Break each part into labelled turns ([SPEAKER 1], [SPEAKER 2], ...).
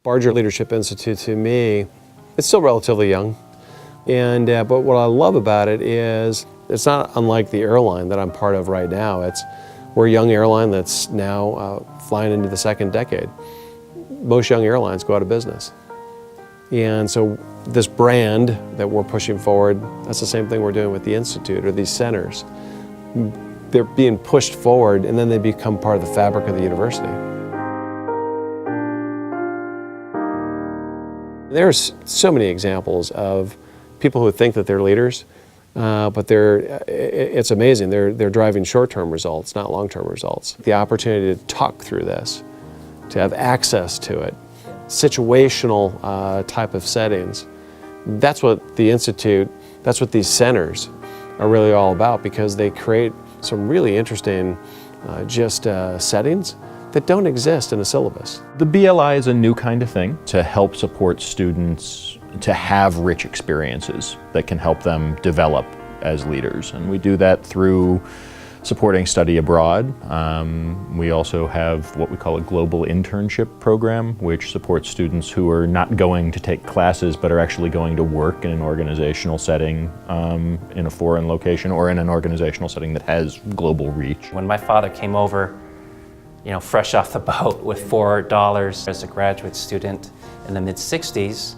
[SPEAKER 1] Barger Leadership Institute, to me, it's still relatively young. But what I love about it is it's not unlike the airline that I'm part of right now. We're a young airline that's now flying into the second decade. Most young airlines go out of business. And so this brand that we're pushing forward, that's the same thing we're doing with the Institute or these centers. They're being pushed forward and then they become part of the fabric of the university. There's so many examples of people who think that they're leaders, but it's amazing. They're driving short-term results, not long-term results. The opportunity to talk through this, to have access to it, situational type of settings. That's what the Institute, that's what these centers are really all about, because they create some really interesting settings that don't exist in a syllabus.
[SPEAKER 2] The BLI is a new kind of thing to help support students to have rich experiences that can help them develop as leaders. And we do that through supporting study abroad. We also have what we call a global internship program, which supports students who are not going to take classes but are actually going to work in an organizational setting in a foreign location or in an organizational setting that has global reach.
[SPEAKER 3] When my father came over, fresh off the boat with $4 as a graduate student in the mid-60s,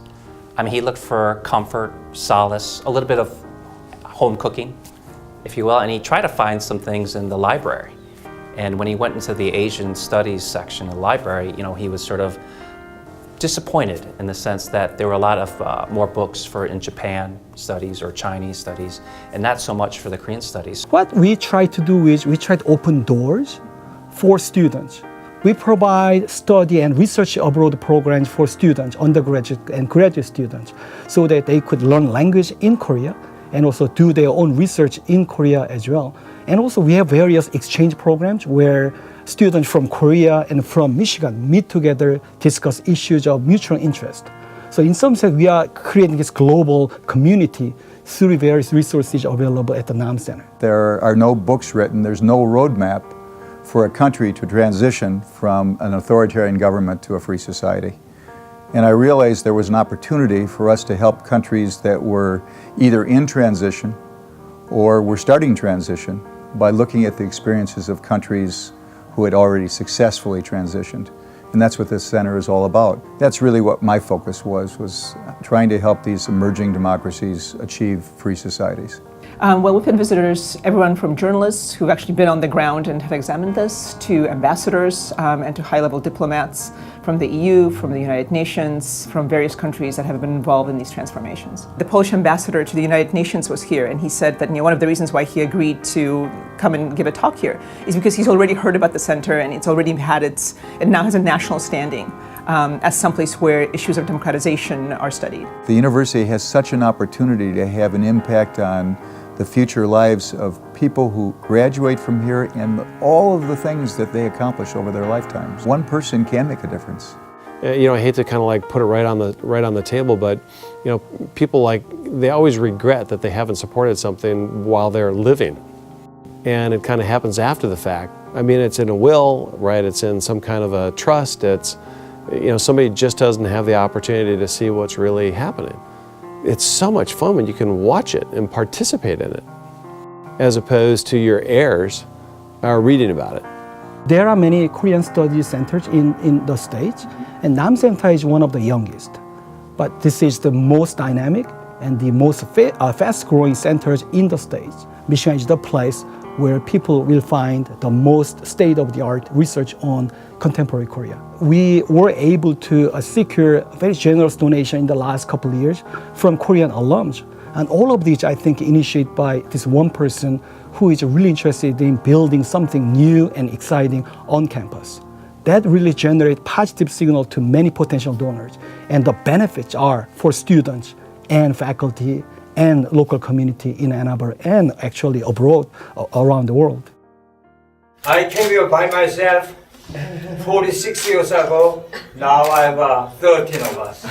[SPEAKER 3] he looked for comfort, solace, a little bit of home cooking, if you will, and he tried to find some things in the library. And when he went into the Asian Studies section of the library, he was sort of disappointed in the sense that there were a lot of more books in Japan studies or Chinese studies, and not so much for the Korean studies.
[SPEAKER 4] What we try to do is we try to open doors for students. We provide study and research abroad programs for students, undergraduate and graduate students, so that they could learn language in Korea and also do their own research in Korea as well. And also we have various exchange programs where students from Korea and from Michigan meet together, discuss issues of mutual interest. So in some sense, we are creating this global community through various resources available at the NAM Center.
[SPEAKER 5] There are no books written, there's no roadmap for a country to transition from an authoritarian government to a free society. And I realized there was an opportunity for us to help countries that were either in transition or were starting transition by looking at the experiences of countries who had already successfully transitioned. And that's what this center is all about. That's really what my focus was trying to help these emerging democracies achieve free societies.
[SPEAKER 6] Well, we've had visitors, everyone from journalists who've actually been on the ground and have examined this, to ambassadors and to high-level diplomats from the EU, from the United Nations, from various countries that have been involved in these transformations. The Polish ambassador to the United Nations was here, and he said that one of the reasons why he agreed to come and give a talk here is because he's already heard about the center and it's already had it now has a national standing as someplace where issues of democratization are studied.
[SPEAKER 5] The university has such an opportunity to have an impact on the future lives of people who graduate from here and all of the things that they accomplish over their lifetimes. One person can make a difference.
[SPEAKER 1] I hate to kind of put it right on the table, but people they always regret that they haven't supported something while they're living, and it kind of happens after the fact. It's in a will, right? It's in some kind of a trust. It's somebody just doesn't have the opportunity to see what's really happening. It's so much fun when you can watch it and participate in it, as opposed to your heirs are reading about it.
[SPEAKER 4] There are many Korean studies centers in the States, and NAM Center is one of the youngest. But this is the most dynamic and the most fast-growing centers in the States. Michigan is the place where people will find the most state-of-the-art research on contemporary Korea. We were able to secure a very generous donation in the last couple of years from Korean alums. And all of these, I think, initiated by this one person who is really interested in building something new and exciting on campus. That really generates positive signal to many potential donors. And the benefits are for students and faculty and local community in Ann Arbor and actually abroad, around the world.
[SPEAKER 7] I came here by myself 46 years ago. Now I have 13 of us.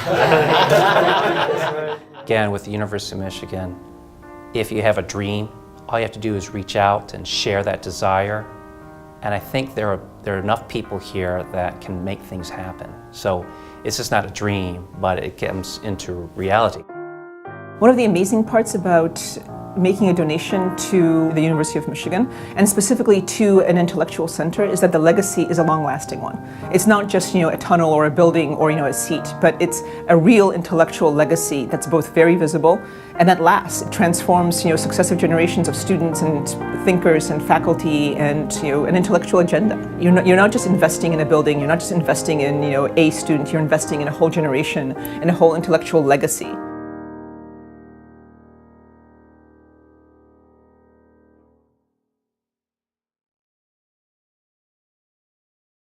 [SPEAKER 3] Again, with the University of Michigan, if you have a dream, all you have to do is reach out and share that desire. And I think there are enough people here that can make things happen. So it's just not a dream, but it comes into reality.
[SPEAKER 6] One of the amazing parts about making a donation to the University of Michigan, and specifically to an intellectual center, is that the legacy is a long-lasting one. It's not just, a tunnel or a building or, a seat, but it's a real intellectual legacy that's both very visible and that lasts. It transforms, successive generations of students and thinkers and faculty and, an intellectual agenda. You're not just investing in a building, you're not just investing in, a student, you're investing in a whole generation and a whole intellectual legacy.